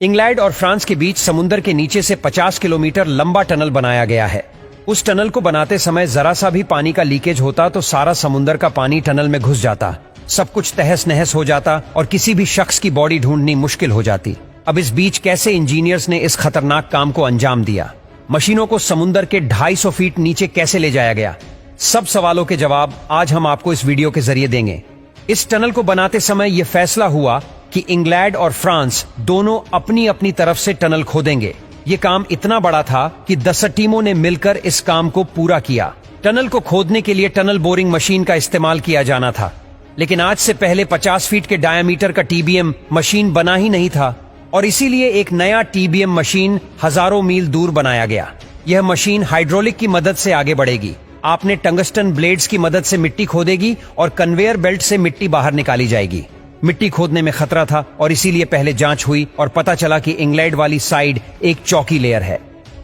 England और France के बीच समुद्र के नीचे से 50 किलोमीटर लंबा टनल बनाया गया है। उस टनल को बनाते समय जरा सा भी पानी का लीकेज होता तो सारा समुद्र का पानी टनल में घुस जाता, सब कुछ तहस नहस हो जाता और किसी भी शख्स की बॉडी ढूंढनी मुश्किल हो जाती। अब इस बीच कैसे इंजीनियर्स ने इस खतरनाक काम को अंजाम दिया? मशीनों को समुद्र के 250 फीट नीचे कैसे ले जाया गया? सब सवालों के जवाब आज हम आपको इस वीडियो के जरिए देंगे। इस टनल को बनाते समय यह फैसला हुआ कि इंग्लैंड और फ्रांस दोनों अपनी अपनी तरफ से टनल खोदेंगे। ये काम इतना बड़ा था कि 10 टीमों ने मिलकर इस काम को पूरा किया। टनल को खोदने के लिए टनल बोरिंग मशीन का इस्तेमाल किया जाना था, लेकिन आज से पहले 50 फीट के डायामीटर का टीबीएम मशीन बना ही नहीं था और इसीलिए एक नया टीबीएम मशीन हजारों मील दूर बनाया गया। यह मशीन हाइड्रोलिक की मदद से आगे बढ़ेगी। आपने टंगस्टन ब्लेड्स की मदद से मिट्टी खोदेगी और कन्वेयर बेल्ट से मिट्टी बाहर निकाली जाएगी। मिट्टी खोदने में खतरा था और इसीलिए पहले जांच हुई और पता चला कि इंग्लैंड वाली साइड एक चौकी लेयर है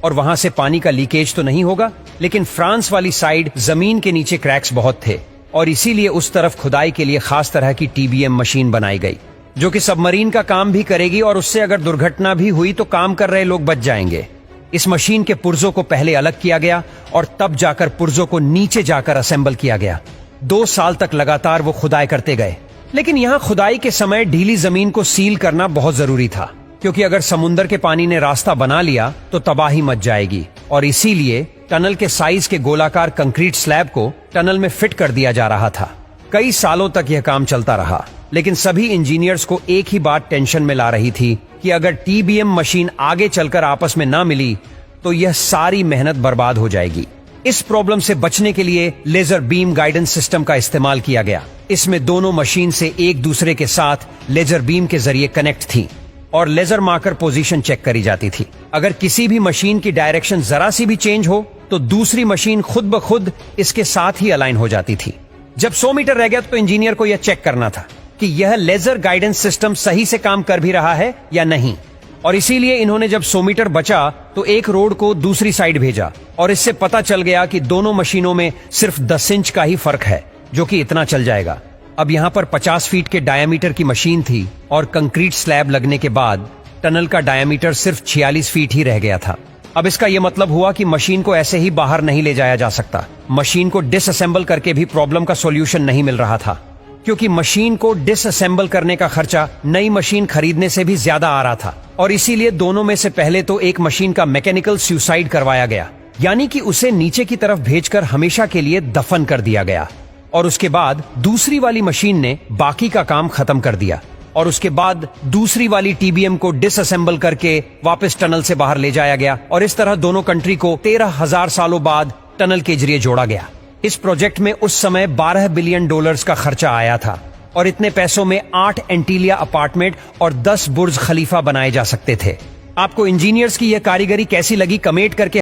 और वहां से पानी का लीकेज तो नहीं होगा, लेकिन फ्रांस वाली साइड जमीन के नीचे क्रैक्स बहुत थे और इसीलिए उस तरफ खुदाई के लिए खास तरह की टीबीएम मशीन बनाई गई, जो कि सबमरीन का काम भी करेगी और उससे अगर दुर्घटना भी हुई तो काम कर रहे लोग बच जाएंगे। इस मशीन के पुर्जों को पहले अलग किया गया और तब जाकर पुर्जों को नीचे जाकर असेंबल किया गया। 2 साल तक लगातार वो खुदाई करते गए, लेकिन यहाँ खुदाई के समय ढीली जमीन को सील करना बहुत जरूरी था, क्योंकि अगर समुद्र के पानी ने रास्ता बना लिया तो तबाही मच जाएगी और इसीलिए टनल के साइज के गोलाकार कंक्रीट स्लैब को टनल में फिट कर दिया जा रहा था। कई सालों तक यह काम चलता रहा, लेकिन सभी इंजीनियर्स को एक ही बात टेंशन में ला रही थी कि अगर टीबीएम मशीन आगे चलकर आपस में ना मिली तो यह सारी मेहनत बर्बाद हो जाएगी। इस प्रॉब्लम से बचने के लिए लेजर बीम गाइडेंस सिस्टम का इस्तेमाल किया गया। इसमें दोनों मशीन से एक दूसरे के साथ लेजर बीम के जरिए कनेक्ट थी और लेजर मार्कर पोजीशन चेक करी जाती थी। अगर किसी भी मशीन की डायरेक्शन जरा सी भी चेंज हो तो दूसरी मशीन खुद ब खुद इसके साथ ही अलाइन हो जाती थी। जब 100 मीटर रह गया तो इंजीनियर को यह चेक करना था कि यह लेजर गाइडेंस सिस्टम सही से काम कर भी रहा है या नहीं, और इसीलिए इन्होंने जब 100 मीटर बचा तो एक रोड को दूसरी साइड भेजा और इससे पता चल गया कि दोनों मशीनों में सिर्फ 10 इंच का ही फर्क है, जो कि इतना चल जाएगा। अब यहाँ पर 50 फीट के डायामीटर की मशीन थी और कंक्रीट स्लैब लगने के बाद टनल का डायामीटर सिर्फ 46 फीट ही रह गया था। अब इसका यह मतलब हुआ कि मशीन को ऐसे ही बाहर नहीं ले जाया जा सकता। मशीन को डिसअसेंबल करके भी प्रॉब्लम का सॉल्यूशन नहीं मिल रहा था, क्योंकि मशीन को डिसअसेंबल करने का खर्चा नई मशीन खरीदने से भी ज्यादा आ रहा था और इसीलिए दोनों में से पहले तो एक मशीन का मैकेनिकल सुसाइड करवाया गया, यानी कि उसे नीचे की तरफ भेजकर हमेशा के लिए दफन कर दिया गया। और उसके बाद दूसरी वाली मशीन ने बाकी का काम खत्म कर दिया और उसके बाद दूसरी वाली टीबीएम को डिसअसेंबल करके वापस टनल से बाहर ले जाया गया और इस तरह दोनों कंट्री को 13,000 सालों बाद टनल के जरिए जोड़ा गया। इस प्रोजेक्ट में उस समय $12 बिलियन का खर्चा आया था और इतने पैसों में 8 एंटीलिया अपार्टमेंट और 10 बुर्ज खलीफा बनाए जा सकते थे। आपको इंजीनियर्स की यह कारीगरी कैसी लगी, कमेंट करके